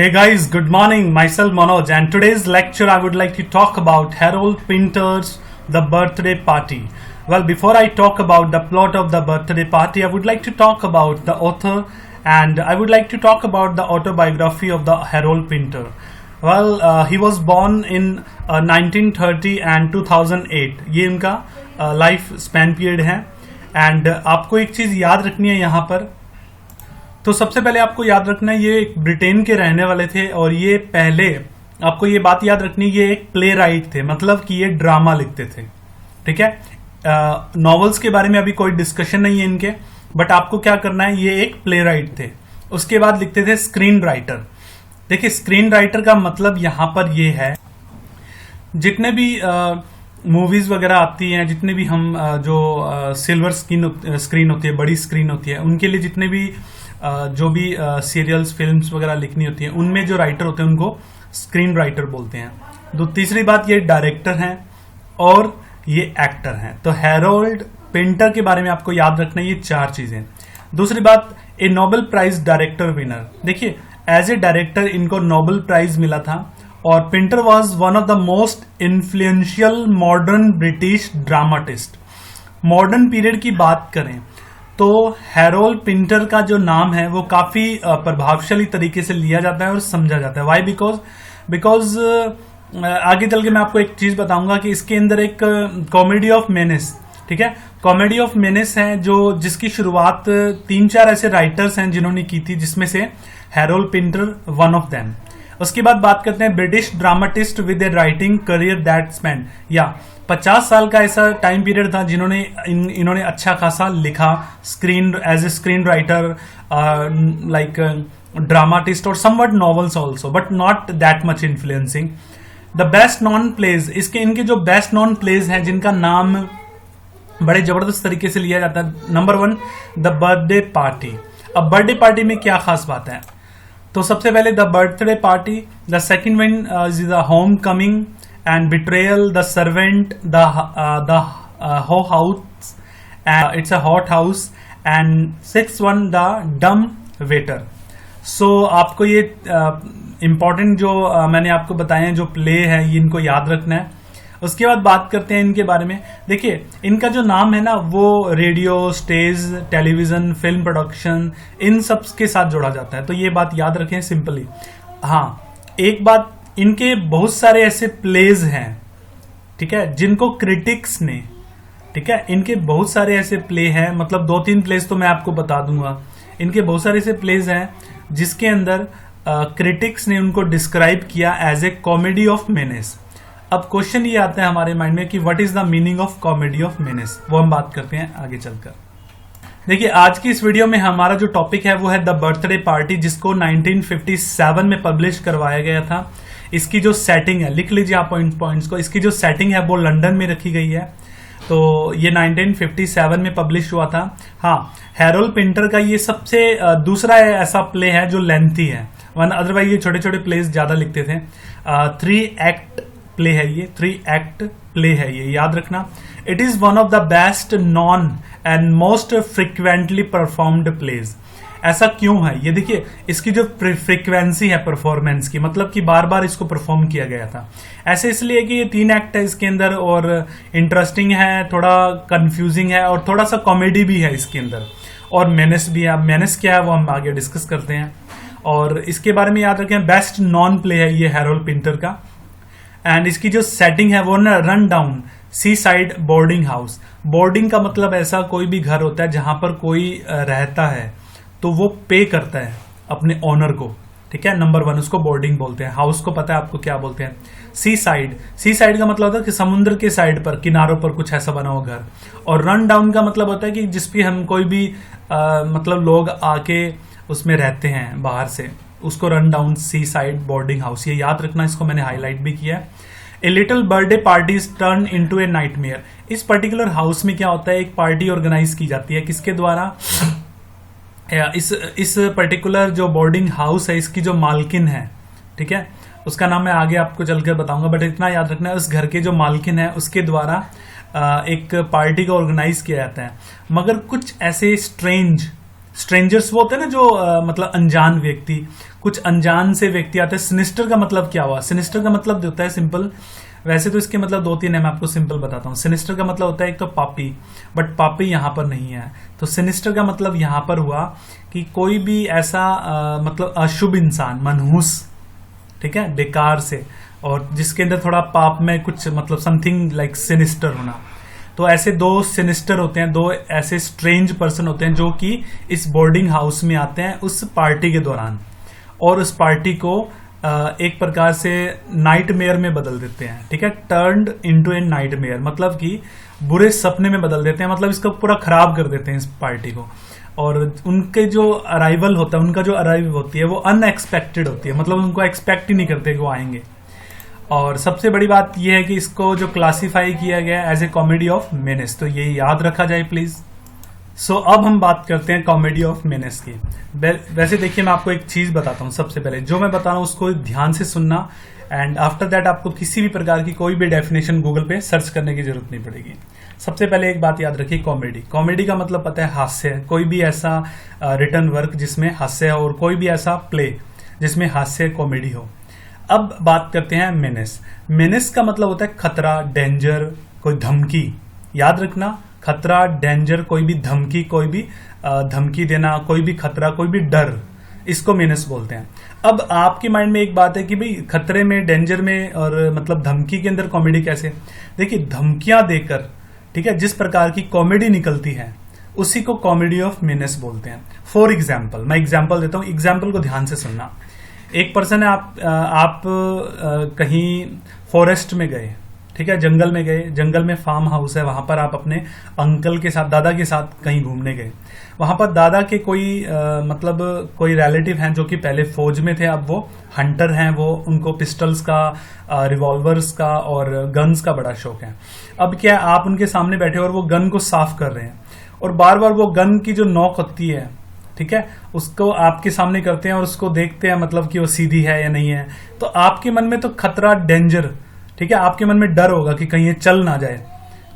Hey guys, good morning. Myself Manoj, and today's lecture I would like to talk about Harold Pinter's The Birthday Party. Well, before I talk about the plot of The Birthday Party, I would like to talk about the author and I would like to talk about the autobiography of the Harold Pinter. Well, he was born in 1930 and 2008. ये इनका life span period है and आपको एक चीज याद रखनी है यहाँ पर। तो सबसे पहले आपको याद रखना है ये ब्रिटेन के रहने वाले थे और ये पहले आपको ये बात याद रखनी है ये एक प्ले राइट थे, मतलब कि ये ड्रामा लिखते थे। ठीक है, नॉवेल्स के बारे में अभी कोई डिस्कशन नहीं है इनके, बट आपको क्या करना है ये एक प्ले राइट थे। उसके बाद लिखते थे स्क्रीन राइटर। देखिए स्क्रीन राइटर का मतलब यहां पर ये है जितने भी मूवीज वगैरह आती हैं, जितने भी हम जो सिल्वर स्क्रीन होती है, बड़ी स्क्रीन होती है, उनके लिए जितने भी जो भी सीरियल्स फिल्म्स वगैरह लिखनी होती है उनमें जो राइटर होते हैं उनको स्क्रीन राइटर बोलते हैं। तीसरी बात ये डायरेक्टर हैं और ये एक्टर हैं। तो हैरोल्ड पिंटर के बारे में आपको याद रखना है ये चार चीजें। दूसरी बात, ए नोबेल प्राइज डायरेक्टर विनर। देखिए एज ए डायरेक्टर इनको नोबेल प्राइज मिला था और Pinter was one of the most influential modern British dramatist. Modern period की बात करें तो हैरोल्ड पिंटर का जो नाम है वो काफी प्रभावशाली तरीके से लिया जाता है और समझा जाता है। वाई? बिकॉज आगे चल के मैं आपको एक चीज बताऊंगा कि इसके अंदर एक कॉमेडी ऑफ मेनिस, ठीक है, कॉमेडी ऑफ मेनिस है जिसकी शुरुआत 3-4 ऐसे राइटर्स हैं जिन्होंने की थी, जिसमें से Harold Pinter one of them. उसके बाद बात करते हैं British dramatist with A writing career that spend, या 50 साल का ऐसा टाइम पीरियड था जिन्होंने इन्होंने अच्छा खासा लिखा screen as a screen writer, like dramatist और somewhat novels also, but not that much influencing. The best known plays, इनके जो बेस्ट नॉन प्लेज हैं जिनका नाम बड़े जबरदस्त तरीके से लिया जाता है। Number 1 the birthday party. अब बर्थडे पार्टी में क्या खास बात है? तो सबसे पहले the birthday party, the second one is the home coming and betrayal, the servant, the whole house, it's a hot house, and sixth one the dumb waiter. So आपको ये important जो मैंने आपको बताए हैं जो प्ले है ये इनको याद रखना है। उसके बाद बात करते हैं इनके बारे में। देखिए इनका जो नाम है ना वो radio, stage, television, film production in सब के साथ जोड़ा जाता है, तो ये बात याद रखें सिंपली। हाँ, एक बात, इनके बहुत सारे ऐसे प्लेज हैं, ठीक है, जिनको क्रिटिक्स ने, ठीक है, इनके बहुत सारे ऐसे प्ले हैं, मतलब 2-3 प्लेज तो मैं आपको बता दूंगा। इनके बहुत सारे ऐसे प्लेज हैं जिसके अंदर क्रिटिक्स ने उनको डिस्क्राइब किया as a comedy of menace. अब क्वेश्चन ये आता है हमारे माइंड में कि what is the meaning of comedy of menace, वो हम बात करते हैं आगे चलकर। देखिए आज की इस वीडियो में हमारा जो टॉपिक है वो है द बर्थडे पार्टी, जिसको 1957 में पब्लिश करवाया गया था। इसकी जो सेटिंग है, लिख लीजिए आप पॉइंट्स को, इसकी जो सेटिंग है वो लंदन में रखी गई है। तो ये 1957 में पब्लिश हुआ था। हाँ, हैरोल्ड पिंटर का ये सबसे दूसरा ऐसा प्ले है जो लेंथी है, वन अदरवाइज ये छोटे छोटे प्लेस ज्यादा लिखते थे। 3 एक्ट प्ले है ये, 3 एक्ट प्ले है ये, याद रखना। It is one of the best known and most frequently performed plays. ऐसा क्यों है? ये देखिए इसकी जो फ्रीक्वेंसी है परफॉर्मेंस की, मतलब कि बार बार इसको परफॉर्म किया गया था। ऐसे इसलिए कि ये 3 एक्ट है इसके अंदर और इंटरेस्टिंग है, थोड़ा कंफ्यूजिंग है और थोड़ा सा कॉमेडी भी है इसके अंदर, और मेनेस भी है। मेनेस क्या है वो हम आगे डिस्कस करते हैं। और इसके बारे में याद रखें बेस्ट नॉन प्ले है ये हैरोल्ड पिंटर का। एंड इसकी जो सेटिंग है वो ना रन डाउन सी साइड बोर्डिंग हाउस। बोर्डिंग का मतलब ऐसा कोई भी घर होता है जहां पर कोई रहता है तो वो पे करता है अपने ओनर को, ठीक है। नंबर 1 उसको बोर्डिंग बोलते हैं। हाउस को पता है आपको क्या बोलते हैं? सी साइड। सी साइड का मतलब होता है कि समुद्र के साइड पर, किनारों पर कुछ ऐसा बना हुआ घर। और रन डाउन का मतलब होता है कि जिसपे हम कोई भी मतलब लोग आके उसमें रहते हैं बाहर से, उसको रन डाउन सी साइड बोर्डिंग हाउस। ये याद रखना, इसको मैंने हाईलाइट भी किया है। A little birthday party is turn into A nightmare. इस पर्टिकुलर हाउस में क्या होता है, एक पार्टी ऑर्गेनाइज की जाती है, किसके द्वारा? इस पर्टिकुलर जो बोर्डिंग हाउस है इसकी जो मालकिन है, ठीक है, उसका नाम मैं आगे आपको चलकर बताऊंगा, बट इतना याद रखना है उस घर के जो मालकिन है उसके द्वारा एक पार्टी को ऑर्गेनाइज किया जाता है। मगर कुछ ऐसे स्ट्रेंज स्ट्रेंजर्स वो होते हैं ना जो मतलब अनजान व्यक्ति, कुछ अनजान से व्यक्ति आते हैं। सिनिस्टर का मतलब क्या हुआ? सिनिस्टर का मतलब होता है सिंपल, वैसे तो इसके मतलब दो तीन है, मैं आपको सिंपल बताता हूँ। सिनिस्टर का मतलब होता है एक तो पापी, बट पापी यहाँ पर नहीं है। तो सिनिस्टर का मतलब यहाँ पर हुआ कि कोई भी ऐसा मतलब अशुभ इंसान, मनहूस, ठीक है, बेकार से, और जिसके अंदर थोड़ा पाप में कुछ मतलब समथिंग लाइक सिनिस्टर होना। तो ऐसे दो सिनिस्टर होते हैं, दो ऐसे स्ट्रेंज पर्सन होते हैं जो कि इस बोर्डिंग हाउस में आते हैं उस पार्टी के दौरान, और उस पार्टी को एक प्रकार से नाइटमेयर में बदल देते हैं, ठीक है। टर्न्ड इनटू ए नाइटमेयर मतलब कि बुरे सपने में बदल देते हैं, मतलब इसको पूरा खराब कर देते हैं इस पार्टी को। और उनके जो अराइवल होता है, उनका जो अराइव होती है वो अनएक्सपेक्टेड होती है, मतलब उनको एक्सपेक्ट ही नहीं करते कि वो आएंगे। और सबसे बड़ी बात यह है कि इसको जो क्लासिफाई किया गया as a comedy of menace, तो ये याद रखा जाए प्लीज। सो अब हम बात करते हैं कॉमेडी ऑफ मेनेस की। वैसे देखिए, मैं आपको एक चीज बताता हूँ। सबसे पहले जो मैं बता रहा हूँ उसको ध्यान से सुनना, एंड आफ्टर दैट आपको किसी भी प्रकार की कोई भी डेफिनेशन गूगल पे सर्च करने की जरूरत नहीं पड़ेगी। सबसे पहले एक बात याद रखिए, कॉमेडी। कॉमेडी का मतलब पता है हास्य, कोई भी ऐसा रिटन वर्क जिसमें हास्य हो, और कोई भी ऐसा प्ले जिसमें हास्य कॉमेडी हो। अब बात करते हैं मेनेस। मेनेस का मतलब होता है खतरा, डेंजर, कोई धमकी। याद रखना, खतरा, डेंजर, कोई भी धमकी, कोई भी धमकी देना, कोई भी खतरा, कोई भी डर, इसको मेनेस बोलते हैं। अब आपके माइंड में एक बात है कि भाई खतरे में, डेंजर में और मतलब धमकी के अंदर कॉमेडी कैसे? देखिए, धमकियां देकर, ठीक है, जिस प्रकार की कॉमेडी निकलती है उसी को कॉमेडी ऑफ मेनेस बोलते हैं। फॉर एग्जाम्पल, मैं एग्जाम्पल देता हूं, एग्जाम्पल को ध्यान से सुनना। एक पर्सन है, आप कहीं फॉरेस्ट में गए, ठीक है, जंगल में गए, जंगल में फार्म हाउस है, वहां पर आप अपने अंकल के साथ, दादा के साथ कहीं घूमने गए। वहां पर दादा के कोई मतलब कोई रिलेटिव हैं जो कि पहले फौज में थे, अब वो हंटर हैं, वो उनको पिस्टल्स का, रिवॉल्वर्स का और गन्स का बड़ा शौक है। अब क्या है, आप उनके सामने बैठे और वो गन को साफ कर रहे हैं, और बार बार वो गन की जो नॉक होती है, ठीक है, उसको आपके सामने करते हैं और उसको देखते हैं मतलब कि वो सीधी है या नहीं है। तो आपके मन में तो खतरा, डेंजर, ठीक है, आपके मन में डर होगा कि कहीं ये चल ना जाए,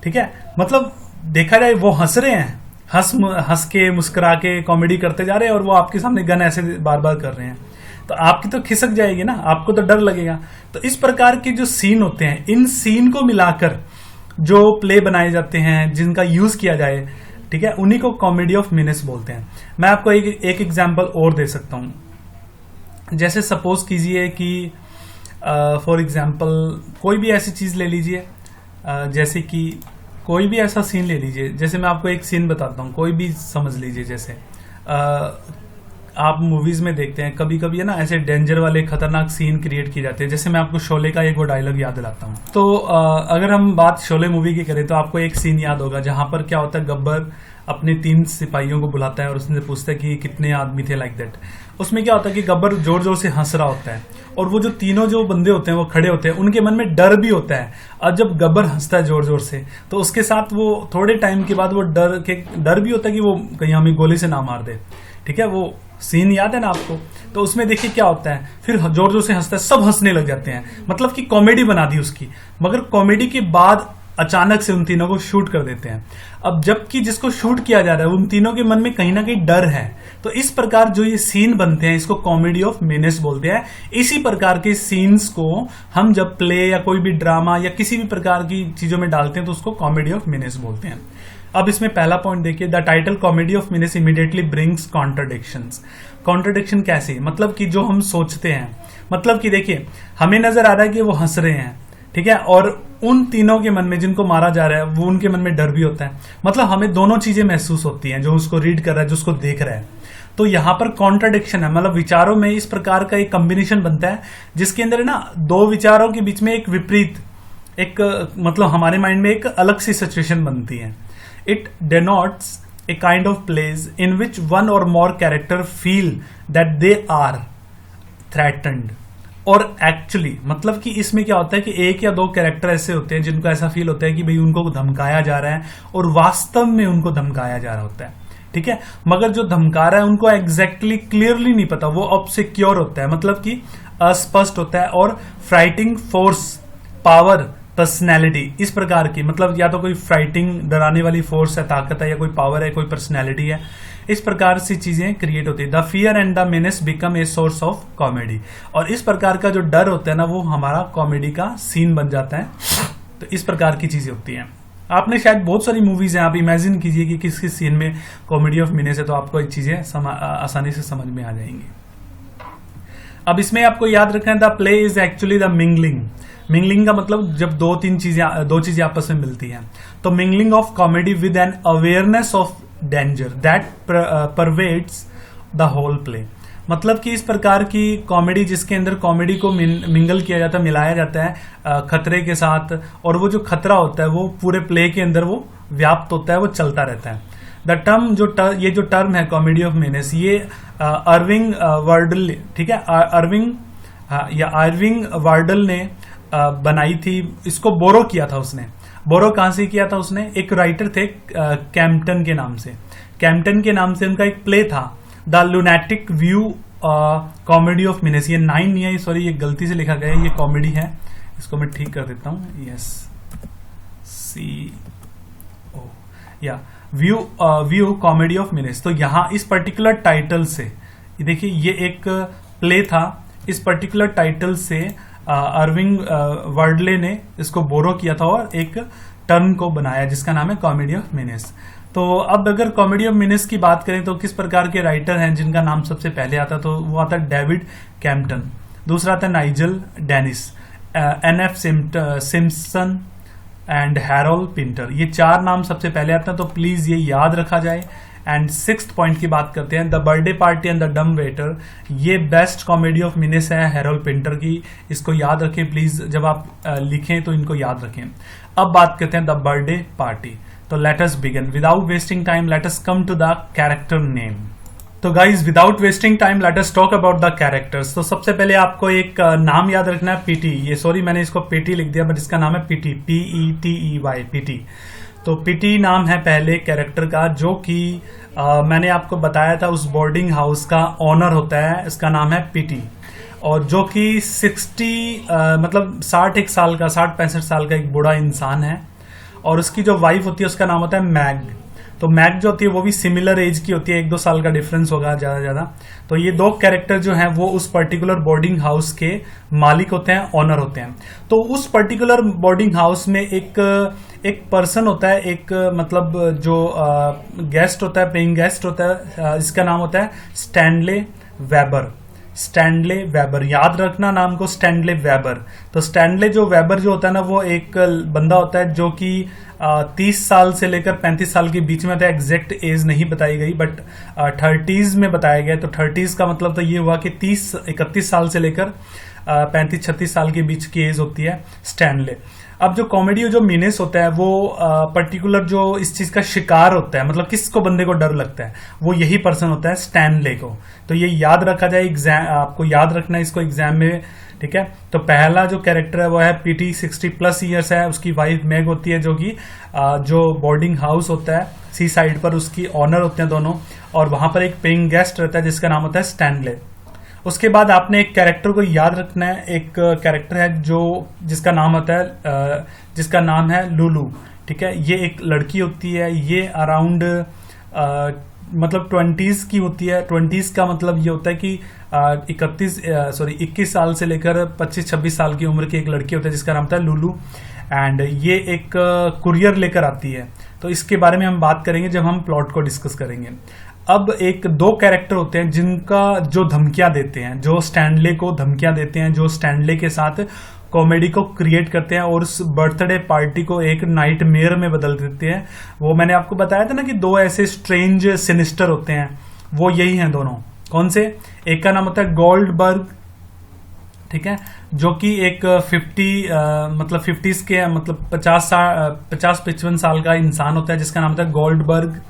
ठीक है। मतलब देखा जाए वो हंस रहे हैं, हंस के मुस्कुरा के कॉमेडी करते जा रहे हैं, और वो आपके सामने गन ऐसे बार बार कर रहे हैं, तो आपकी तो खिसक जाएगी ना, आपको तो डर लगेगा। तो इस प्रकार के जो सीन होते हैं, इन सीन को मिलाकर जो प्ले बनाए जाते हैं, जिनका यूज किया जाए, ठीक है, उन्हीं को कॉमेडी ऑफ मेनेस बोलते हैं। मैं आपको एक एग्जांपल और दे सकता हूं। जैसे सपोज कीजिए कि फॉर एग्जांपल कोई भी ऐसी चीज ले लीजिए, जैसे कि कोई भी ऐसा सीन ले लीजिए। जैसे मैं आपको एक सीन बताता हूं, कोई भी समझ लीजिए। जैसे आप मूवीज में देखते हैं कभी कभी है ना, ऐसे डेंजर वाले खतरनाक सीन क्रिएट किए जाते हैं। जैसे मैं आपको शोले का एक वो डायलॉग याद दिलाता हूँ। तो अगर हम बात शोले मूवी की करें तो आपको एक सीन याद होगा जहां पर क्या होता है, गब्बर अपने 3 सिपाहियों को बुलाता है और उसने पूछता है कि कितने आदमी थे, लाइक दैट। उसमें क्या होता है कि गब्बर जोर जोर से हंस रहा होता है, और वो जो तीनों जो बंदे होते हैं वो खड़े होते हैं, उनके मन में डर भी होता है। और जब गब्बर हंसता है जोर जोर से, तो उसके साथ वो थोड़े टाइम के बाद वो डर भी होता है कि वो कहीं हमें गोली से ना मार दे, ठीक है। वो सीन याद है ना आपको? तो उसमें देखिए क्या होता है, फिर जोर जोर से हंसता है, सब हंसने लग जाते हैं, मतलब कि कॉमेडी बना दी उसकी। मगर कॉमेडी के बाद अचानक से उन तीनों को शूट कर देते हैं। अब जबकि जिसको शूट किया जा रहा है उन तीनों के मन में कहीं ना कहीं डर है। तो इस प्रकार जो ये सीन बनते हैं इसको कॉमेडी ऑफ मेनेस बोलते हैं। इसी प्रकार के सीन्स को हम जब प्ले या कोई भी ड्रामा या किसी भी प्रकार की चीजों में डालते हैं तो उसको कॉमेडी ऑफ मेनेस बोलते हैं। अब इसमें पहला पॉइंट देखिए, the title comedy of menace immediately brings contradictions. Contradiction कैसे? मतलब कि जो हम सोचते हैं, मतलब कि देखिए हमें नजर आ रहा है कि वो हंस रहे हैं, ठीक है, और उन तीनों के मन में जिनको मारा जा रहा है वो उनके मन में डर भी होता है। मतलब हमें दोनों चीजें महसूस होती हैं, जो उसको रीड कर रहा है, जो उसको देख रहा है। तो यहां पर कॉन्ट्रडिक्शन है, मतलब विचारों में इस प्रकार का एक कॉम्बिनेशन बनता है जिसके अंदर ना दो विचारों के बीच में एक विपरीत, एक मतलब हमारे माइंड में एक अलग सी सिचुएशन बनती है। It denotes a kind of plays in which one or more character feel that they are threatened और एक्चुअली, मतलब कि इसमें क्या होता है कि एक या दो कैरेक्टर ऐसे होते हैं जिनको ऐसा फील होता है कि भाई उनको धमकाया जा रहा है और वास्तव में उनको धमकाया जा रहा होता है, ठीक है। मगर जो धमका रहा है उनको एग्जैक्टली क्लियरली नहीं पता, वो ऑब्सक्योर होता है, मतलब कि अस्पष्ट होता है, और फ्राइटिंग फोर्स, पावर, पर्सनैलिटी, इस प्रकार की, मतलब या तो कोई फ्राइटिंग डराने वाली फोर्स है, ताकत है, या कोई पावर है, कोई पर्सनैलिटी है, इस प्रकार से चीजें क्रिएट होती है। The fear and the menace become a source of comedy, और इस प्रकार का जो डर होता है ना वो हमारा कॉमेडी का सीन बन जाता है। तो इस प्रकार की चीजें होती हैं। आपने शायद बहुत सारी मूवीज हैं, आप इमेजिन कीजिए कि किस किस सीन में कॉमेडी ऑफ मीनेस है, तो आपको ये चीजें आसानी से समझ में आ जाएंगी। अब इसमें आपको याद रखना है the play is actually the mingling. Mingling का मतलब जब दो चीजें आपस में मिलती हैं, तो mingling of comedy with an awareness of danger that pervades the whole play. मतलब कि इस प्रकार की कॉमेडी जिसके अंदर कॉमेडी को मिंगल किया जाता है, मिलाया जाता है खतरे के साथ, और वो जो खतरा होता है वो पूरे प्ले के अंदर वो व्याप्त होता है, वो चलता रहता है। द टर्म ये जो टर्म है कॉमेडी ऑफ मीनेस, ये अर्विंग वार्डल, ठीक है, अर्विंग वार्डल ने बनाई थी। इसको बोरो किया था उसने। बोरो कहां से किया था उसने? एक राइटर थे कैम्पटन के नाम से। कैम्पटन के नाम से उनका एक प्ले था the lunatic view comedy of menace. ये 9 नहीं है, सॉरी, ये गलती से लिखा गया है, ये कॉमेडी है, इसको मैं ठीक कर देता हूं। यस, CO या व्यू कॉमेडी ऑफ मीनेस। तो यहां इस पर्टिकुलर टाइटल से देखिए, ये एक प्ले था, इस पर्टिकुलर टाइटल से अर्विंग वर्डले ने इसको बोरो किया था और एक टर्म को बनाया जिसका नाम है कॉमेडी ऑफ मीनेस। तो अब अगर कॉमेडी ऑफ मीनेस की बात करें तो किस प्रकार के राइटर हैं जिनका नाम सबसे पहले आता, तो वो आता है डेविड कैम्पटन, दूसरा आता है Nigel Dennis, NF Simpson and Harold Pinter. ये 4 नाम सबसे पहले आते हैं, तो प्लीज ये याद रखा जाए। एंड 6th पॉइंट की बात करते हैं, the birthday party and the डम वेटर। ये बेस्ट कॉमेडी ऑफ मीनेस है हैरोल्ड पिंटर की, इसको याद रखें प्लीज, जब आप लिखें तो इनको याद रखें। अब बात करते हैं द बर्थडे पार्टी। तो let us begin without wasting time, let us come to the character name. तो guys without wasting time let us talk about the characters. तो सबसे पहले आपको एक नाम याद रखना है, पीटी। ये सॉरी मैंने इसको पीटी लिख दिया, बट इसका नाम है पीटी, PETEY, पीटी। तो पीटी नाम है पहले कैरेक्टर का, जो कि मैंने आपको बताया था उस बोर्डिंग हाउस का ऑनर होता है, इसका नाम है पीटी, और जो कि 60 साल का 60-65 साल का एक बूढ़ा इंसान है, और उसकी जो वाइफ होती है उसका नाम होता है मैग। तो मैग जो होती है वो भी सिमिलर एज की होती है, 1-2 साल का डिफरेंस होगा ज्यादा। तो ये 2 कैरेक्टर जो हैं वो उस पर्टिकुलर बोर्डिंग हाउस के मालिक होते हैं, ऑनर होते हैं। तो उस पर्टिकुलर बोर्डिंग हाउस में एक पर्सन होता है, एक मतलब जो गेस्ट होता है, पेइंग गेस्ट होता है, जिसका नाम होता है स्टैनले वेबर। स्टैनले वेबर, याद रखना नाम को, स्टैनले वेबर। तो स्टैनले वेबर जो होता है ना, वो एक बंदा होता है जो कि 30 साल से लेकर 35 साल के बीच में था। एग्जैक्ट एज नहीं बताई गई, बट 30s में बताया गया। तो 30s का मतलब तो ये हुआ कि 31 साल से लेकर 35-36 साल के बीच की एज होती है स्टैनले। अब जो कॉमेडी जो मीनेस होता है वो पर्टिकुलर जो इस चीज का शिकार होता है, मतलब किसको बंदे को डर लगता है, वो यही पर्सन होता है स्टैनले को। तो ये याद रखा जाए, एग्जाम आपको याद रखना है इसको एग्जाम में, ठीक है। तो पहला जो कैरेक्टर है वो है पीटी, 60+ ईयर्स है, उसकी वाइफ मैग होती है, जो कि जो बोर्डिंग हाउस होता है सी साइड पर, उसकी ऑनर होते हैं दोनों, और वहां पर एक पेइंग गेस्ट रहता है जिसका नाम होता है स्टैनले। उसके बाद आपने एक कैरेक्टर को याद रखना है, एक कैरेक्टर है जिसका नाम होता है जिसका नाम है लुलू, ठीक है। ये एक लड़की होती है, ये अराउंड मतलब 20s की होती है। 20s का मतलब ये होता है कि 21 साल से लेकर 25-26 साल की उम्र की एक लड़की होती है जिसका नाम होता है लुलू, एंड ये एक कुरियर लेकर आती है। तो इसके बारे में हम बात करेंगे जब हम प्लॉट को डिस्कस करेंगे। अब 2 कैरेक्टर होते हैं जिनका जो धमकियां देते हैं, जो स्टैनले को धमकियां देते हैं, जो स्टैनले के साथ कॉमेडी को क्रिएट करते हैं और उस बर्थडे पार्टी को एक नाइटमेयर में बदल देते हैं। वो मैंने आपको बताया था ना कि 2 ऐसे स्ट्रेंज सिनिस्टर होते हैं, वो यही हैं दोनों। कौन से? एक का नाम होता है गोल्डबर्ग, ठीक है, जो कि एक 50s के मतलब 50-55 साल का इंसान होता है जिसका नाम होता है गोल्डबर्ग,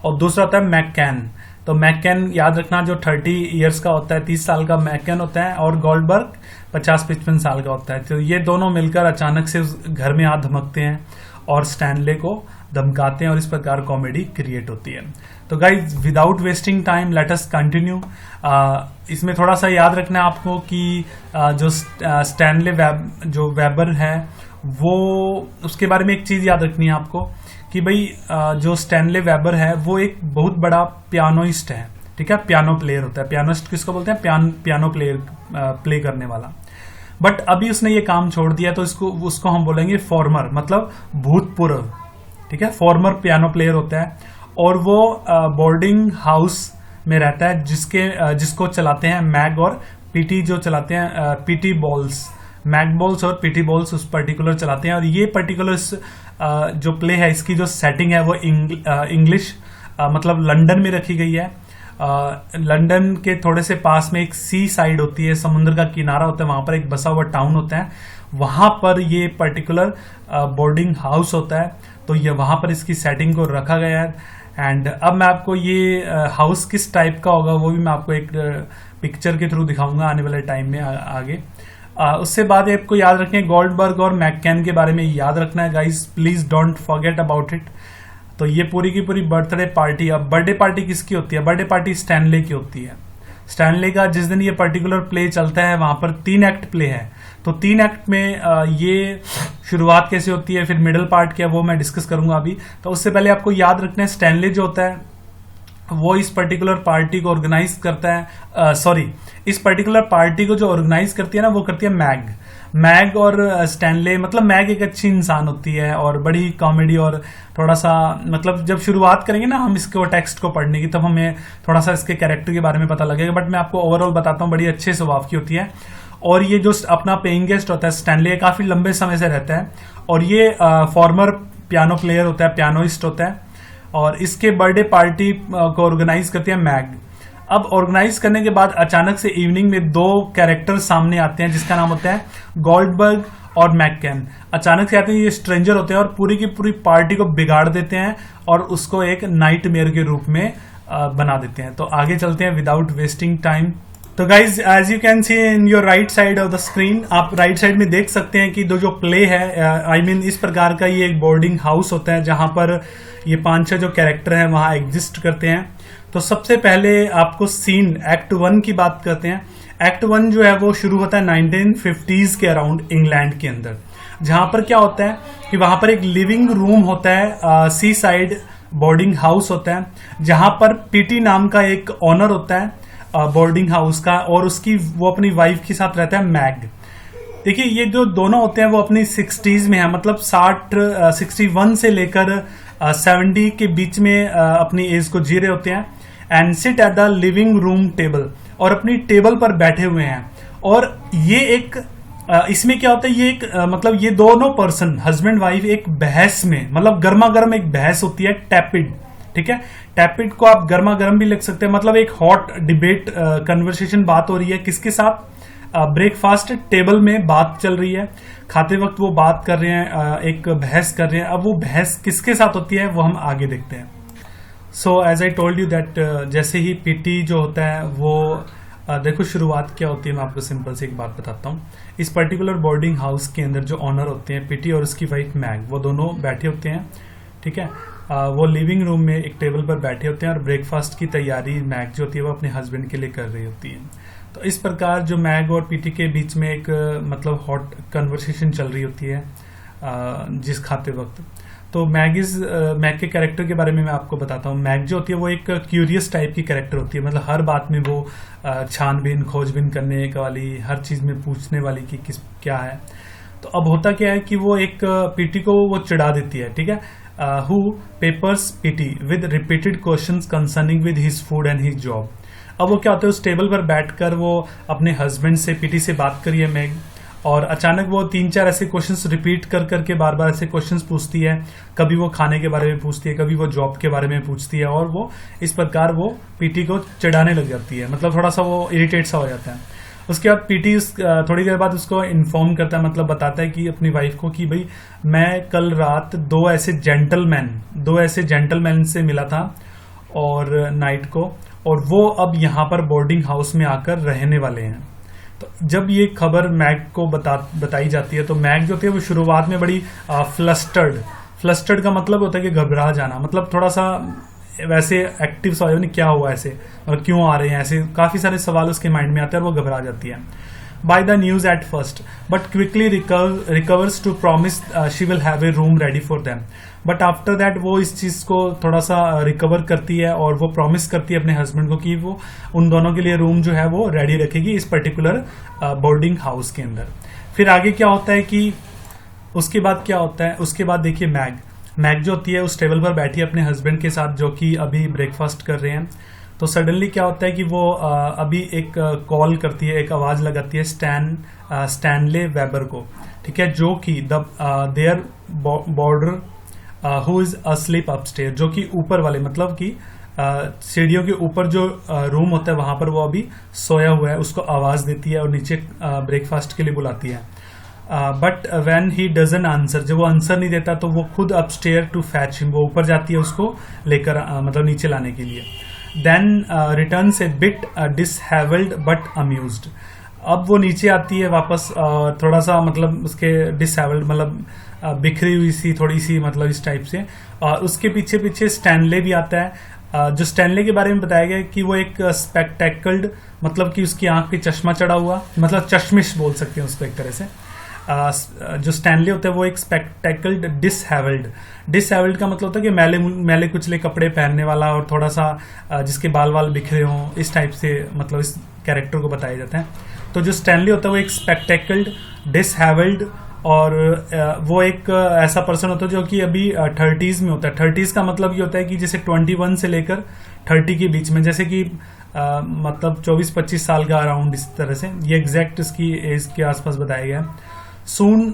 और दूसरा होता है मैककैन। तो मैककैन याद रखना, जो 30 ईयर्स का होता है, 30 साल का मैककैन होता है, और गोल्डबर्ग 50-55 साल का होता है। तो ये दोनों मिलकर अचानक से उस घर में आ धमकते हैं और स्टैनले को धमकाते हैं, और इस प्रकार कॉमेडी क्रिएट होती है। तो guys without wasting time let अस कंटिन्यू। इसमें थोड़ा सा याद रखना है आपको कि जो स्टैनले जो वेबर है वो उसके बारे में एक चीज याद रखनी है आपको कि भाई जो स्टैनले वेबर है वो एक बहुत बड़ा पियानोइस्ट है, ठीक है, पियानो प्लेयर होता है। पियानोइस्ट किसको बोलते हैं? पियानो प्लेयर, प्ले करने वाला। बट अभी उसने ये काम छोड़ दिया, तो उसको हम बोलेंगे फॉर्मर, मतलब भूतपूर्व, ठीक है, फॉर्मर पियानो प्लेयर होता है। और वो बोर्डिंग हाउस में रहता है जिसको चलाते हैं मैग और पीटी, जो चलाते हैं पीटी बॉल्स, मैग बॉल्स और पीटी बॉल्स उस पर्टिकुलर चलाते हैं। और ये पर्टिकुलर जो प्ले है, इसकी जो सेटिंग है वो इंग्लिश मतलब लंदन में रखी गई है। लंदन के थोड़े से पास में एक सी साइड होती है, समुद्र का किनारा होता है, वहां पर एक बसा हुआ टाउन होता है, वहां पर ये पर्टिकुलर बोर्डिंग हाउस होता है। तो ये वहां पर इसकी सेटिंग को रखा गया है। एंड अब मैं आपको ये हाउस किस टाइप का होगा वो भी मैं आपको एक पिक्चर के थ्रू दिखाऊंगा आने वाले टाइम में आगे। उससे बाद आपको याद रखें गोल्डबर्ग और मैककेन के बारे में याद रखना है guys, please don't forget about it. तो ये पूरी की पूरी बर्थडे पार्टी, अब बर्थडे पार्टी किसकी होती है? बर्थडे पार्टी स्टैनले की होती है। स्टैनले का जिस दिन ये पर्टिकुलर प्ले चलता है वहां पर 3 एक्ट प्ले है। तो 3 एक्ट में ये शुरुआत कैसे होती है, फिर मिडिल पार्ट क्या है, वो मैं डिस्कस करूंगा अभी। तो उससे पहले आपको याद रखना है स्टैनले जो होता है वो इस पर्टिकुलर पार्टी को ऑर्गेनाइज करता है, इस पर्टिकुलर पार्टी को जो ऑर्गेनाइज करती है ना वो करती है मैग और स्टैनले। मतलब मैग एक अच्छी इंसान होती है और बड़ी कॉमेडी, और थोड़ा सा मतलब जब शुरुआत करेंगे ना हम इसको टेक्स्ट को पढ़ने की, तब हमें थोड़ा सा इसके कैरेक्टर के बारे में पता लगेगा। बट मैं आपको ओवरऑल बताता हूँ, बड़ी अच्छे स्वभाव की होती है। और ये जो अपना पेइंग गेस्ट होता है स्टैनले, काफी लंबे समय से रहता है और ये फॉर्मर पियानो प्लेयर होता है, पियानोइस्ट होता है। और इसके बर्थडे पार्टी को ऑर्गेनाइज करती है मैग। अब ऑर्गेनाइज करने के बाद अचानक से इवनिंग में 2 कैरेक्टर सामने आते हैं जिसका नाम होता है गोल्डबर्ग और मैककेन। अचानक से आते हैं, ये स्ट्रेंजर होते हैं और पूरी की पूरी पार्टी को बिगाड़ देते हैं और उसको एक नाइटमेयर के रूप में बना देते हैं। तो आगे चलते हैं विदाउट वेस्टिंग टाइम। तो guys as you can see in your right side of the screen, आप राइट साइड में देख सकते हैं कि जो प्ले है, आई मीन इस प्रकार का ये एक बोर्डिंग हाउस होता है जहां पर ये 5-6 जो कैरेक्टर हैं वहां एग्जिस्ट करते हैं। तो सबसे पहले आपको सीन एक्ट 1 की बात करते हैं। एक्ट 1 जो है वो शुरू होता है 1950s के अराउंड इंग्लैंड के अंदर, जहां पर क्या होता है कि वहां पर एक लिविंग रूम होता है, सी साइड बोर्डिंग हाउस होता है, जहां पर पीटी नाम का एक ऑनर होता है बोर्डिंग हाउस का, और वो अपनी वाइफ के साथ रहता है मैग। देखिए ये जो दोनों होते हैं वो अपनी 60s में है, मतलब 61 से लेकर 70 के बीच में अपनी एज को जी रहे होते हैं। And sit at the living room table, और अपनी टेबल पर बैठे हुए हैं। और ये एक इसमें क्या होता है, ये एक मतलब ये दोनों पर्सन हस्बैंड वाइफ एक बहस में, मतलब गर्मा गर्म एक बहस होती है, टैपिड, ठीक है। टैपिड को आप गर्मा गर्म भी लिख सकते हैं, मतलब एक हॉट डिबेट कन्वर्सेशन बात हो रही है। किसके साथ? ब्रेकफास्ट टेबल में बात चल रही है, खाते वक्त वो बात कर रहे हैं, एक बहस कर रहे हैं। अब वो बहस किसके साथ होती है वो हम आगे देखते हैं। So as I told you that जैसे ही पीटी जो होता है वो देखो शुरुआत क्या होती है, मैं आपको सिंपल से एक बात बताता हूँ। इस पर्टिकुलर बोर्डिंग हाउस के अंदर जो ऑनर होते हैं पीटी और उसकी वाइफ मैग, वो दोनों बैठे होते हैं, ठीक है। वो लिविंग रूम में एक टेबल पर बैठे होते हैं और ब्रेकफास्ट की तैयारी मैग जो होती है वो अपने हस्बैंड के लिए कर रही होती है। तो इस प्रकार जो मैग और पीटी के बीच में एक मतलब हॉट कन्वर्सेशन चल रही होती है जिस खाते वक्त। तो मैग के कैरेक्टर के बारे में मैं आपको बताता हूँ। मैग जो होती है वो एक क्यूरियस टाइप की कैरेक्टर होती है, मतलब हर बात में वो छानबीन खोजबीन करने वाली, हर चीज में पूछने वाली कि क्या है। तो अब होता क्या है कि वो एक पीटी को वो चिढ़ा देती है, ठीक है। Who papers PT with repeated questions concerning with his food and his job. अब वो क्या होता है, उस टेबल पर बैठकर वो अपने हस्बैंड से पीटी से बात करी है मैग, और अचानक वो 3-4 ऐसे क्वेश्चंस रिपीट कर करके बार बार ऐसे क्वेश्चंस पूछती है। कभी वो खाने के बारे में पूछती है, कभी वो जॉब के बारे में पूछती है, और वो इस प्रकार वो पीटी को चिढ़ाने लग जाती है, मतलब थोड़ा सा वो इरिटेट सा हो जाता है। उसके बाद पीटी थोड़ी देर बाद उसको इन्फॉर्म करता है, मतलब बताता है कि अपनी वाइफ को कि भाई मैं कल रात दो ऐसे जेंटलमैन से मिला था और नाइट को, और वो अब यहाँ पर बोर्डिंग हाउस में आकर रहने वाले हैं। तो जब ये खबर मैग को बताई जाती है तो मैग जो होती है वो शुरुआत में बड़ी फ्लस्टर्ड का मतलब होता है कि घबरा जाना, मतलब थोड़ा सा वैसे एक्टिव सा हो, क्या हुआ ऐसे और क्यों आ रहे हैं, ऐसे काफी सारे सवाल उसके माइंड में आते हैं और वो घबरा जाती है। by the news at first, but quickly recovers to promise she will have a room ready for them. But after that वो इस चीज को थोड़ा सा रिकवर करती है और वो प्रॉमिस करती है अपने हस्बैंड को कि वो उन दोनों के लिए रूम जो है वो रेडी रखेगी इस पर्टिकुलर बोर्डिंग हाउस के अंदर. फिर आगे क्या होता है कि उसके बाद क्या होता है, उसके बाद देखिए मैग जो होती है उस टेबल पर बैठी है अपने हस्बैंड के साथ जो कि अभी ब्रेकफास्ट कर रहे हैं. तो सडनली क्या होता है कि वो अभी एक कॉल करती है, एक आवाज लगाती है स्टैनले वेबर को, ठीक है, जो कि their boarder who is asleep upstair, जो कि ऊपर वाले मतलब कि सीढ़ियों के ऊपर जो रूम होता है वहां पर वो अभी सोया हुआ है, उसको आवाज देती है और नीचे ब्रेकफास्ट के लिए बुलाती है. But when he doesn't answer, जब वो आंसर नहीं देता तो वो खुद अपस्टेयर टू फैच हिम, वो ऊपर जाती है उसको लेकर मतलब नीचे लाने के लिए. Then returns a bit dishevelled but amused. अब वो नीचे आती है वापस थोड़ा सा मतलब उसके डिसहेवल्ड मतलब बिखरी हुई सी थोड़ी सी मतलब इस टाइप से. और उसके पीछे पीछे स्टैनले भी आता है. जो स्टैनले के बारे में बताया गया कि वो एक स्पेक्टेकल्ड मतलब कि उसकी आंख पे चश्मा चढ़ा हुआ, मतलब चश्मिश बोल सकते हैं उसको एक तरह से. जो स्टैनले होता है वो एक स्पेक्टेकल्ड डिसहेवल्ड का मतलब होता है कि मैले कुचले कपड़े पहनने वाला और थोड़ा सा जिसके बाल वाल बिखरे हों, इस टाइप से मतलब इस कैरेक्टर को बताया जाता है. तो जो स्टैनली होता है वो एक स्पेक्टेकल्ड डिसहेवल्ड और वो एक ऐसा पर्सन होता है जो कि अभी 30s में होता है. 30s का मतलब ये होता है कि जैसे 21 से लेकर 30 के बीच में, जैसे कि मतलब 24-25 साल का अराउंड, इस तरह से ये एग्जैक्ट इसकी एज के आसपास बताया गया. सून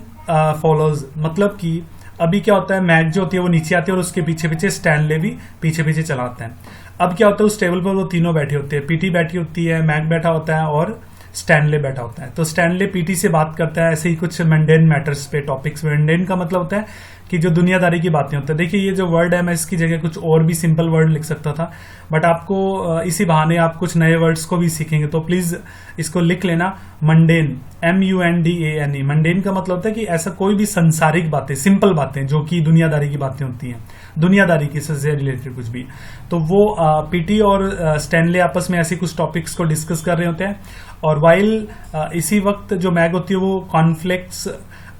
फॉलोज मतलब कि अभी क्या होता है, मैग जो होती है वो नीचे आती है और उसके पीछे पीछे स्टैनले भी पीछे पीछे चलाते हैं. अब क्या होता है उस टेबल पर वो तीनों बैठे होते हैं, पीटी बैठी होती है, मैग बैठा होता है और स्टैनले बैठा होता है. तो स्टैनले पीटी से बात करता है ऐसे ही कुछ मंडेन मैटर्स पे, टॉपिक्स. मंडेन का मतलब होता है कि जो दुनियादारी की बातें होती है. देखिए ये जो वर्ड है मैं इसकी जगह कुछ और भी सिंपल वर्ड लिख सकता था, बट आपको इसी बहाने आप कुछ नए वर्ड्स को भी सीखेंगे, तो प्लीज इसको लिख लेना. Mundane, MUNDANE. मंडेन का मतलब होता है कि ऐसा कोई भी संसारिक बातें, सिंपल बातें जो कि दुनियादारी की बातें होती हैं, दुनियादारी की से रिलेटेड कुछ भी. तो वो पीटी और स्टैनले आपस में ऐसे कुछ टॉपिक्स को डिस्कस कर रहे होते हैं. और वाइल इसी वक्त जो मैग होती है वो कॉर्नफ्लेक्स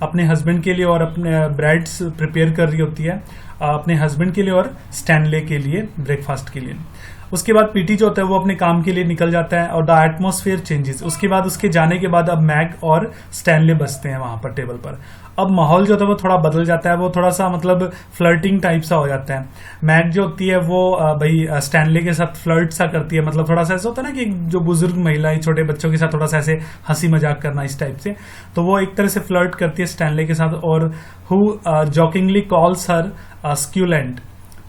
अपने हस्बैंड के लिए और अपने ब्रेड्स प्रिपेयर कर रही होती है अपने हस्बैंड के लिए और स्टैनले के लिए ब्रेकफास्ट के लिए. उसके बाद पीटी जो होता है वो अपने काम के लिए निकल जाता है और द एटमॉस्फेयर चेंजेस. उसके बाद उसके जाने के बाद अब मैग और स्टैनले बसते हैं वहां पर टेबल पर. अब माहौल जो होता है वो थोड़ा बदल जाता है, वो थोड़ा सा मतलब फ्लर्टिंग टाइप सा हो जाता है. मैग जो होती है वो भाई स्टैनले के साथ फ्लर्ट सा करती है, मतलब थोड़ा सा ऐसा होता है ना कि जो बुजुर्ग महिलाएं छोटे बच्चों के साथ थोड़ा सा ऐसे हंसी मजाक करना इस टाइप से. तो वो एक तरह से फ्लर्ट करती है स्टैनले के साथ. और हु जॉकिंगली कॉल्स हर स्क्यूलेंट,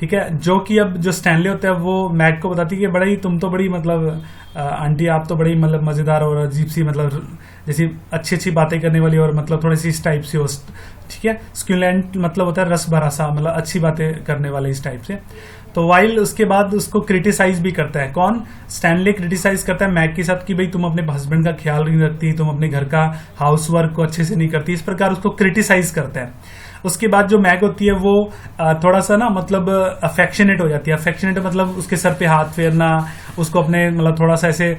ठीक है, जो कि अब जो स्टैनले होता है वो मैग को बताती है कि बड़ा ही तुम तो बड़ी मतलब आंटी आप तो बड़ी मतलब मजेदार और अजीब सी मतलब जैसी अच्छी अच्छी बातें करने वाली और मतलब थोड़ी सी इस टाइप से हो, ठीक है. स्क्यूलेंट मतलब होता है रस भरा सा, मतलब अच्छी बातें करने वाले इस टाइप से. तो वाइल उसके बाद उसको क्रिटिसाइज भी करता है. कौन? स्टैनले क्रिटिसाइज करता है मैग के साथ कि भाई तुम अपने हस्बैंड का ख्याल नहीं रखती, तुम अपने घर का हाउस वर्क को अच्छे से नहीं करती, इस प्रकार उसको क्रिटिसाइज करता है. उसके बाद जो मैग होती है वो थोड़ा सा ना मतलब अफेक्शनेट हो जाती है. अफेक्शनेट मतलब उसके सर पे हाथ फेरना, उसको अपने मतलब थोड़ा सा ऐसे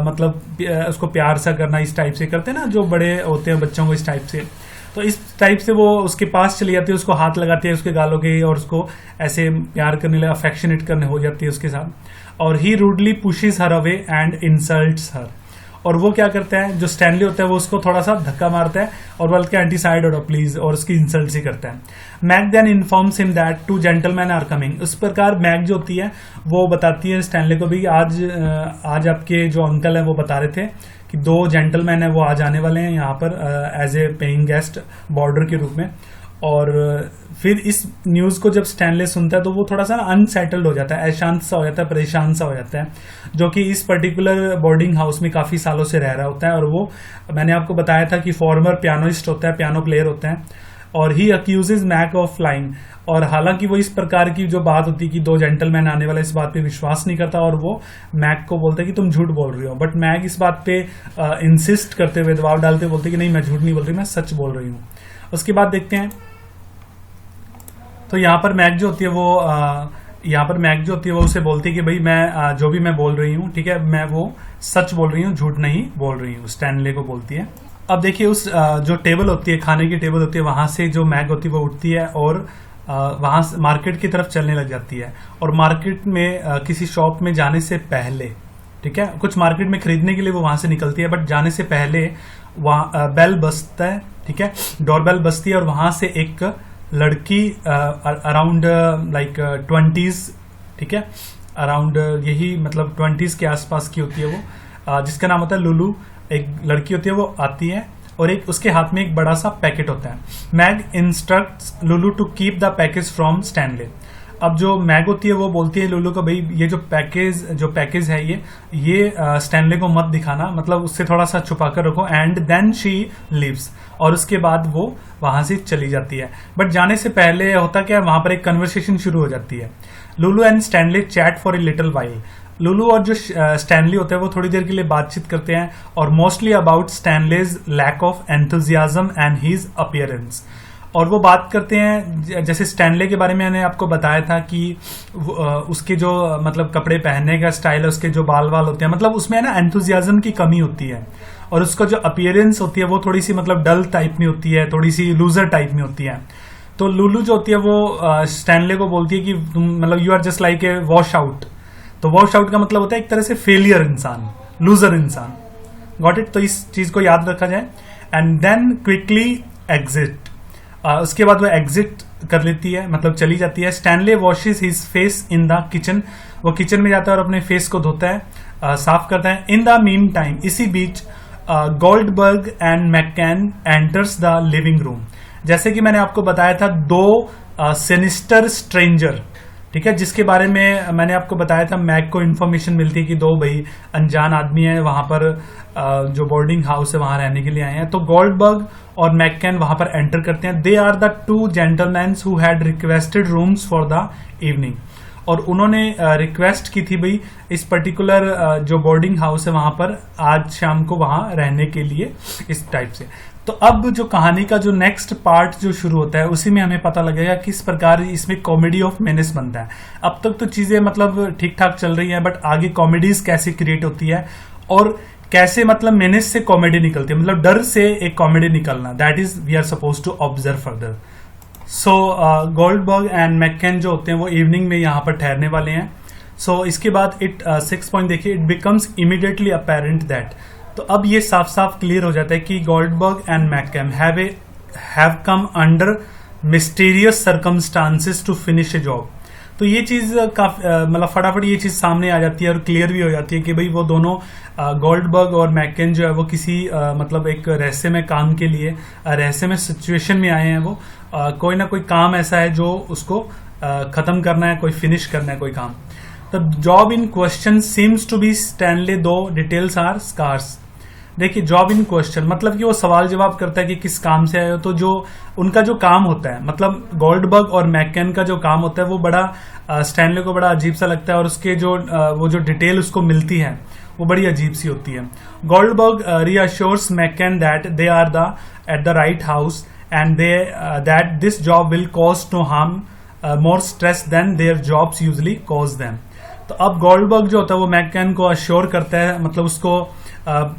मतलब उसको प्यार सा करना, इस टाइप से करते हैं ना जो बड़े होते हैं बच्चों को, इस टाइप से. तो इस टाइप से वो उसके पास चली जाती है, उसको हाथ लगाती है उसके गालों के और उसको ऐसे प्यार करने लगे, अफेक्शनेट करने हो जाती है उसके साथ. और he rudely pushes her away and insults her. और वो क्या करता है, जो स्टैनली होता है वो उसको थोड़ा सा धक्का मारता है और बल्कि एंटी साइड और प्लीज और उसकी इंसल्ट ही करता है. Meg then informs him that 2 gentleman are coming. उस प्रकार मैग जो होती है वो बताती है स्टैनली को भी आज आपके जो अंकल है वो बता रहे थे कि 2 जेंटलमैन है वो आज आने वाले हैं यहाँ पर as a paying guest boarder के रूप में. और फिर इस न्यूज को जब स्टैनले सुनता है तो वो थोड़ा सा अनसेटल्ड हो जाता है, अशांत सा हो जाता है, परेशान सा हो जाता है, जो कि इस पर्टिकुलर बोर्डिंग हाउस में काफी सालों से रह रहा होता है. और वो मैंने आपको बताया था कि फॉर्मर पियानोइस्ट होता है, पियानो प्लेयर होता है. और ही अक्यूजेज मैग ऑफ लाइंग. और हालांकि वो इस प्रकार की जो बात होती है कि 2 जेंटलमैन आने वाले, इस बात पे विश्वास नहीं करता और वो मैग को बोलता है कि तुम झूठ बोल रही हो. बट मैग इस बात पे इंसिस्ट करते हुए, दबाव डालते हुए बोलते कि नहीं मैं झूठ नहीं बोल रही, मैं सच बोल रही हूँ. उसके बाद देखते हैं तो यहाँ पर मैग जो होती है वो यहाँ पर मैग जो होती है वो उसे बोलती है कि भाई मैं जो भी मैं बोल रही हूँ, ठीक है, मैं वो सच बोल रही हूँ, झूठ नहीं बोल रही हूँ, स्टैनले को बोलती है। अब देखिए उस जो टेबल होती है, खाने की टेबल होती है, वहां से जो मैग होती है वो उठती है और वहां मार्केट की तरफ चलने लग जाती है। और मार्केट में किसी शॉप में जाने से पहले, ठीक है, कुछ मार्केट में खरीदने के लिए वो वहां से निकलती है, बट जाने से पहले वहां बेल बजता है, ठीक है, डोरबेल बजती है और वहां से एक लड़की अराउंड लाइक 20s, ठीक है, अराउंड यही मतलब 20s के आसपास की होती है वो, जिसका नाम होता है लुलू। एक लड़की होती है वो आती है और एक उसके हाथ में एक बड़ा सा पैकेट होता है। Meg instructs Lulu to keep the package from Stanley. अब जो मैग होती है वो बोलती है लुलू को, भाई ये जो पैकेज है ये स्टैनले को मत दिखाना, मतलब उससे थोड़ा सा छुपा कर रखो। एंड देन शी लीव्स, और उसके बाद वो वहां से चली जाती है। बट जाने से पहले होता क्या है, वहां पर एक कन्वर्सेशन शुरू हो जाती है। Lulu and Stanley chat for a little while. Lulu और जो स्टैनली होता है वो थोड़ी देर के लिए बातचीत करते हैं और mostly about Stanley's lack of enthusiasm and his appearance. और वो बात करते हैं, जैसे स्टैनले के बारे में मैंने आपको बताया था कि उसके जो मतलब कपड़े पहनने का स्टाइल है, उसके जो बाल होते हैं, मतलब उसमें है ना एंथुजियाज्म की कमी होती है। और उसका जो अपीयरेंस होती है वो थोड़ी सी मतलब डल टाइप में होती है, थोड़ी सी लूजर टाइप में होती है। तो लुलू जो होती है वो स्टैनले को बोलती है कि तुम मतलब you are just like a wash out. तो वॉश आउट का मतलब होता है एक तरह से फेलियर इंसान, लूजर इंसान। Got it? तो इस चीज को याद रखा जाए। And then quickly exit. उसके बाद वो एग्जिट कर लेती है, मतलब चली जाती है। Stanley washes his face in the kitchen. वो किचन में जाता है और अपने फेस को धोता है, साफ करता है। इन द मीन टाइम, इसी बीच Goldberg and McCann enters the living room. जैसे कि मैंने आपको बताया था, दो सिनिस्टर स्ट्रेंजर, ठीक है, जिसके बारे में मैंने आपको बताया था, मैग को इन्फॉर्मेशन मिलती है कि दो भाई अनजान आदमी है वहां पर, जो बोर्डिंग हाउस है वहां रहने के लिए आए हैं। तो गोल्डबर्ग और मैककैन वहां पर एंटर करते हैं। They are the two gentleman who had requested rooms for the evening. और उन्होंने रिक्वेस्ट की थी भाई इस पर्टिकुलर जो बोर्डिंग हाउस है वहां पर आज शाम को वहां रहने के लिए, इस टाइप से। तो अब जो कहानी का जो नेक्स्ट पार्ट जो शुरू होता है उसी में हमें पता लगेगा किस प्रकार इसमें कॉमेडी ऑफ मेनेस बनता है। अब तक तो चीजें मतलब ठीक ठाक चल रही हैं, बट आगे कॉमेडीज कैसे क्रिएट होती है और कैसे मतलब मेनेस से कॉमेडी निकलती है, मतलब डर से एक कॉमेडी निकलना, that is we are suppose to observe further. So Goldberg and McCann जो होते हैं वो इवनिंग में यहाँ पर ठहरने वाले हैं। सो इसके बाद 6 पॉइंट देखिए, it becomes immediately apparent that. तो अब ये साफ साफ क्लियर हो जाता है कि Goldberg and McCann have come under mysterious circumstances to finish a job. तो ये चीज काफी मतलब फटाफट ये चीज सामने आ जाती है और क्लियर भी हो जाती है कि भाई वो दोनों गोल्डबर्ग और मैककैन जो है वो किसी मतलब एक रहस्यमय काम के लिए, रहस्यमय सिचुएशन में आए हैं। वो कोई ना कोई काम ऐसा है जो उसको खत्म करना है, कोई फिनिश करना है कोई काम। The job in question seems to be Stanley, though details are scarce. देखिए जॉब इन क्वेश्चन मतलब कि वो सवाल जवाब करता है कि किस काम से आए हो। तो जो उनका जो काम होता है, मतलब गोल्डबर्ग और मैककैन का जो काम होता है वो बड़ा स्टैनले को बड़ा अजीब सा लगता है और उसके जो वो जो डिटेल उसको मिलती है वो बड़ी अजीब सी होती है। Goldberg reassures McCann that they are the at the right house and they that this job will cause no harm more stress than their jobs usually cause them. तो अब गोल्डबर्ग जो होता है वो मैककैन को अश्योर करता है, मतलब उसको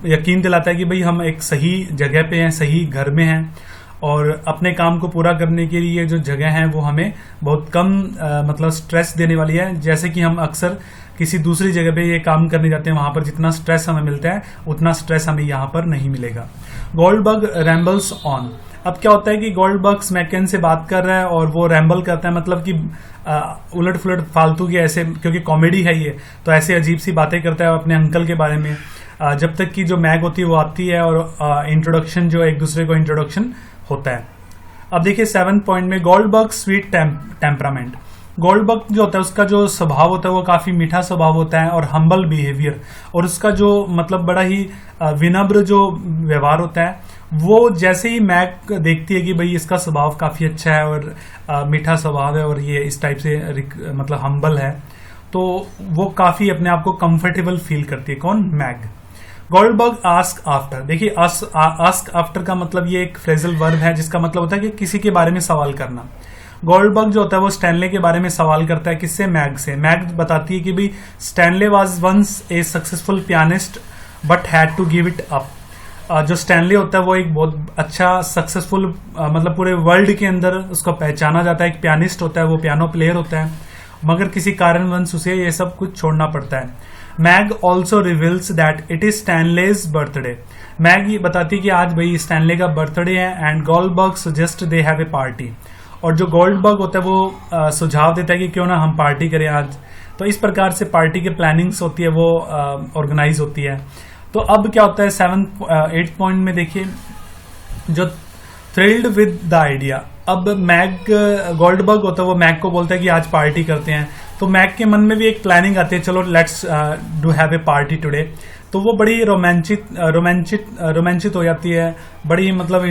यकीन दिलाता है कि भाई हम एक सही जगह पे हैं, सही घर में हैं और अपने काम को पूरा करने के लिए जो जगह है वो हमें बहुत कम मतलब स्ट्रेस देने वाली है। जैसे कि हम अक्सर किसी दूसरी जगह पे ये काम करने जाते हैं, वहां पर जितना स्ट्रेस हमें मिलता है उतना स्ट्रेस हमें यहाँ पर नहीं मिलेगा। Goldberg rambles on. अब क्या होता है कि गोल्डबर्ग मैककैन से बात कर रहा है और वो रैम्बल करता है, मतलब कि उलट फुलट फालतू की ऐसे, क्योंकि कॉमेडी है ये, तो ऐसे अजीब सी बातें करता है अपने अंकल के बारे में, जब तक कि जो मैग होती है वो आती है और इंट्रोडक्शन जो एक दूसरे को इंट्रोडक्शन होता है। अब देखिए 7 पॉइंट में गोल्डबर्ग स्वीट टेम्परामेंट। गोल्डबर्ग जो होता है उसका जो स्वभाव होता है वो काफी मीठा स्वभाव होता है और हम्बल बिहेवियर, और उसका जो मतलब बड़ा ही विनम्र जो व्यवहार होता है वो जैसे ही मैग देखती है कि भाई इसका स्वभाव काफी अच्छा है और मीठा स्वभाव है और ये इस टाइप से मतलब हम्बल है, तो वो काफी अपने आप को कंफर्टेबल फील करती है। कौन? मैग। Goldberg ask after. देखिए आस्क आफ्टर का मतलब ये एक फ्रेजल वर्ब है जिसका मतलब होता है कि किसी के बारे में सवाल करना। गोल्डबर्ग जो होता है वो स्टैनले के बारे में सवाल करता है, किससे? मैग से। मैग बताती है कि भाई Stanley was once a successful pianist but had to give it up. जो स्टैनली होता है वो एक बहुत अच्छा सक्सेसफुल मतलब पूरे वर्ल्ड के अंदर उसको पहचाना जाता है, एक पियानिस्ट होता है, वो पियानो प्लेयर होता है, मगर किसी कारणवश उसे ये सब कुछ छोड़ना पड़ता है। Meg also reveals that it is Stanley's birthday. Meg ये बताती है कि आज भाई स्टैनले का बर्थडे है and Goldberg suggest they have a party. और जो गोल्डबर्ग होता है वो सुझाव देता है कि क्यों ना हम पार्टी करें आज। तो इस प्रकार से पार्टी की प्लानिंग्स होती है वो ऑर्गेनाइज होती है। तो अब क्या होता है 8th पॉइंट में देखिए, जो थ्रिल्ड विद द आइडिया। अब मैग गोल्डबर्ग होता है वो मैग को बोलता है कि आज पार्टी करते हैं। तो मैग के मन में भी एक प्लानिंग आती है, चलो let's do have a party today. तो वो बड़ी रोमांचित हो जाती है, बड़ी मतलब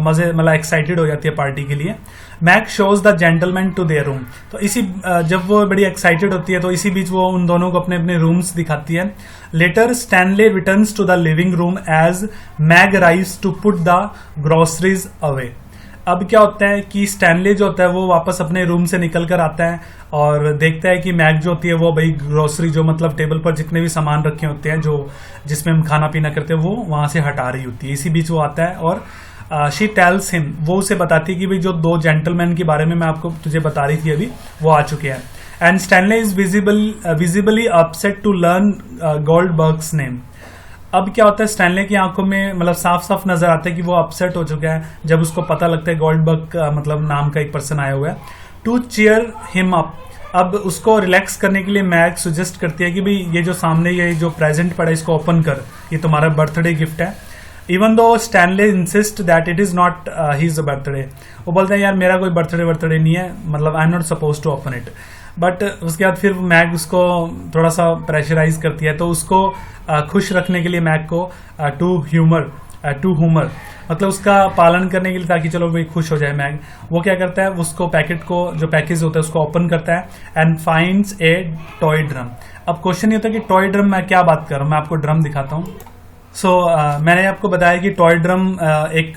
मजे मतलब एक्साइटेड हो जाती है पार्टी के लिए। Meg shows the gentleman to their room. तो इसी जब वो बड़ी एक्साइटेड होती है तो इसी बीच वो उन दोनों को अपने अपने रूम्स दिखाती है। Later Stanley returns to the living room as Meg arrives to put the groceries away. अब क्या होता है कि स्टैनले जो होता है वो वापस अपने रूम से निकल कर आता है और देखता है कि मैग जो होती है वो भाई ग्रोसरी जो मतलब टेबल पर जितने भी सामान रखे होते हैं जो जिसमें हम खाना पीना करते हैं वो वहां से हटा रही होती है। इसी बीच वो आता है और शी टेल्स हिम, वो उसे बताती है कि भाई जो 2 जेंटलमैन के बारे में मैं आपको तुझे बता रही थी अभी वो आ चुके हैं। And Stanley is visibly upset to learn Goldberg's name. अब क्या होता है स्टैनले की आंखों में मतलब साफ साफ नजर आता है कि वो अपसेट हो चुका है जब उसको पता लगता है गोल्डबर्ग का मतलब नाम का एक पर्सन आया हुआ है। टू चीयर हिम अप, अब उसको रिलैक्स करने के लिए मैग सजेस्ट करती है कि भाई ये जो सामने ये जो प्रेजेंट पड़ा है इसको ओपन कर, ये तुम्हारा बर्थडे गिफ्ट है। Even though Stanley insist that it is not his birthday, वो बोलते हैं यार मेरा कोई बर्थडे नहीं है, मतलब I am not suppose to open it. But उसके बाद फिर मैग उसको थोड़ा सा प्रेशराइज करती है, तो उसको खुश रखने के लिए मैग को टू ह्यूमर मतलब उसका पालन करने के लिए, ताकि चलो भाई खुश हो जाए मैग, वो क्या करता है उसको पैकेट को जो पैकेज होता है उसको ओपन करता है and finds A toy drum. अब क्वेश्चन ये होता है कि टॉय ड्रम मैं क्या बात कर रहा हूँ, मैं आपको ड्रम दिखाता हूँ। मैंने आपको बताया कि टॉय ड्रम एक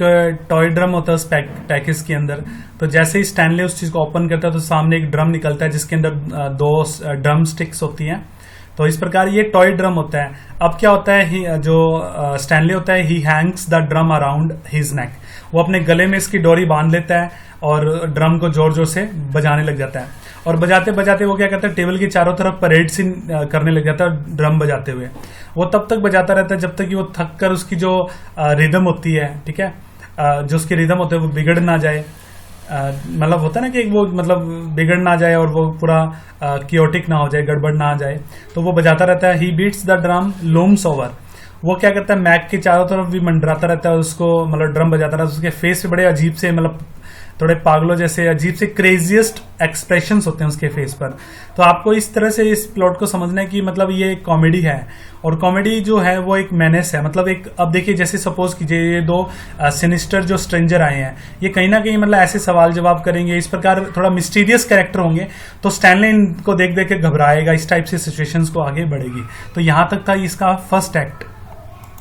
टॉय ड्रम होता है उस पैकेज के अंदर। तो जैसे ही स्टैनले उस चीज को ओपन करता है तो सामने एक ड्रम निकलता है जिसके अंदर 2 ड्रम स्टिक्स होती हैं। तो इस प्रकार ये टॉय ड्रम होता है। अब क्या होता है जो स्टैनले होता है, ही Hanks the drum around his neck, वो अपने गले में इसकी डोरी बांध लेता है और ड्रम को जोर जोर से बजाने लग जाता है। और बजाते बजाते वो क्या करता है टेबल के चारों तरफ परेड सी करने लग जाता है ड्रम बजाते हुए। वो तब तक बजाता रहता है जब तक कि वो थक कर उसकी जो रिदम होती है, ठीक है, जो उसकी रिदम होती है वो बिगड़ ना जाए, मतलब होता है ना कि वो मतलब बिगड़ ना जाए और वो पूरा कियोटिक ना हो जाए, गड़बड़ ना आ जाए, तो वो बजाता रहता है। He beats the drum looms over, वो क्या करता है मैग के चारों तरफ भी मंडराता रहता है, उसको मतलब ड्रम बजाता रहता है। उसके फेस पे बड़े अजीब से मतलब थोड़े पागलों जैसे अजीब से क्रेजिएस्ट एक्सप्रेशंस होते हैं उसके फेस पर। तो आपको इस तरह से इस प्लॉट को समझना है कि मतलब ये एक कॉमेडी है और कॉमेडी जो है वो एक मेनेस है। मतलब एक अब देखिए जैसे सपोज कीजिए ये 2 सिनिस्टर जो स्ट्रेंजर आए हैं, ये कहीं ना कहीं मतलब ऐसे सवाल जवाब करेंगे, इस प्रकार थोड़ा मिस्टीरियस कैरेक्टर होंगे, तो स्टैनले इनको देख देख के घबराएगा, इस टाइप से सिचुएशंस को आगे बढ़ेगी। तो यहाँ तक था इसका फर्स्ट एक्ट।